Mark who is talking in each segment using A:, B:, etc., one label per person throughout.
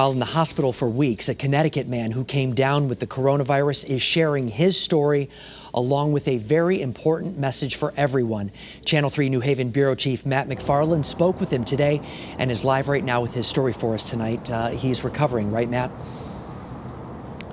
A: While in the hospital for weeks, a Connecticut man who came down with the coronavirus is sharing his story along with a very important message for everyone. Channel 3 New Haven Bureau Chief Matt McFarland spoke with him today and is live right now with his story for us tonight. He's recovering, right, Matt?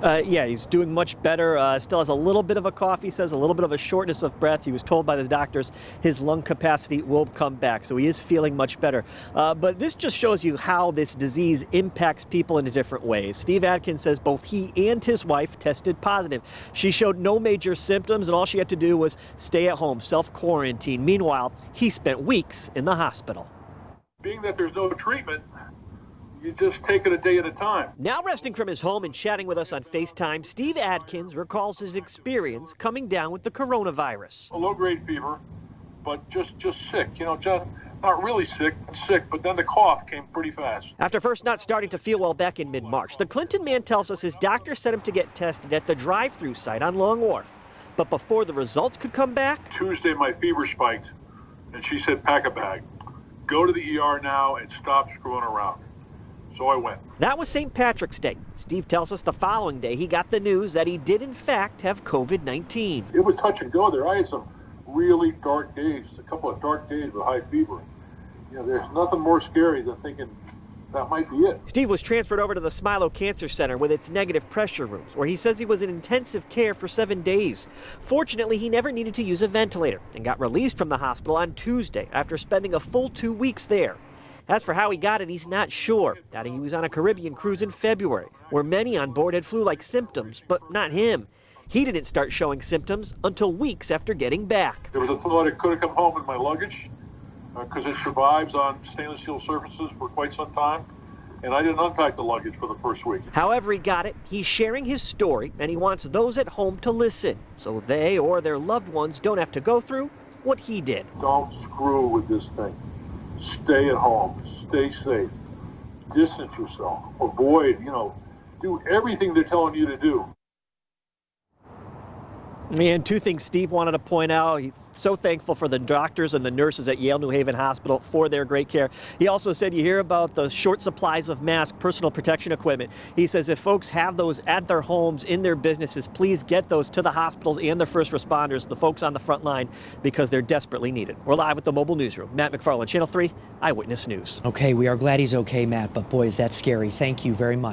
B: Yeah, he's doing much better. Still has a little bit of a cough, he says, a little bit of a shortness of breath. He was told by the doctors his lung capacity will come back, so he is feeling much better. But this just shows you how this disease impacts people in different ways. Steve Adkins says both he and his wife tested positive. She showed no major symptoms, and all she had to do was stay at home, self-quarantine. Meanwhile, he spent weeks in the hospital.
C: Being that there's no treatment, you just take it a day at a time.
B: Now resting from his home and chatting with us on FaceTime, Steve Adkins recalls his experience coming down with the coronavirus.
C: A low-grade fever, but just sick, just not really sick, but then the cough came pretty fast.
B: After first not starting to feel well back in mid-March, the Clinton man tells us his doctor sent him to get tested at the drive-through site on Long Wharf. But before the results could come back...
C: Tuesday, my fever spiked, and she said, pack a bag. Go to the ER now and stop screwing around. So I went.
B: That was St. Patrick's Day. Steve tells us the following day he got the news that he did in fact have COVID-19.
C: It was touch and go there. I had some really dark days, a couple of dark days with high fever. There's nothing more scary than thinking that might be it.
B: Steve was transferred over to the Smilo Cancer Center with its negative pressure rooms, where he says he was in intensive care for 7 days. Fortunately, he never needed to use a ventilator and got released from the hospital on Tuesday after spending a full 2 weeks there. As for how he got it, he's not sure. Adding he was on a Caribbean cruise in February, where many on board had flu-like symptoms, but not him. He didn't start showing symptoms until weeks after getting back.
C: There was a thought it could have come home in my luggage because it survives on stainless steel surfaces for quite some time, and I didn't unpack the luggage for the first week.
B: However he got it, he's sharing his story, and he wants those at home to listen so they or their loved ones don't have to go through what he did.
C: Don't screw with this thing. Stay at home, stay safe, distance yourself, avoid, do everything they're telling you to do.
B: And two things Steve wanted to point out. He's so thankful for the doctors and the nurses at Yale New Haven Hospital for their great care. He also said you hear about the short supplies of masks, personal protection equipment. He says if folks have those at their homes, in their businesses, please get those to the hospitals and the first responders, the folks on the front line, because they're desperately needed. We're live at the mobile newsroom. Matt McFarland, Channel 3 Eyewitness News.
A: Okay, we are glad he's okay, Matt, but boy, is that scary. Thank you very much.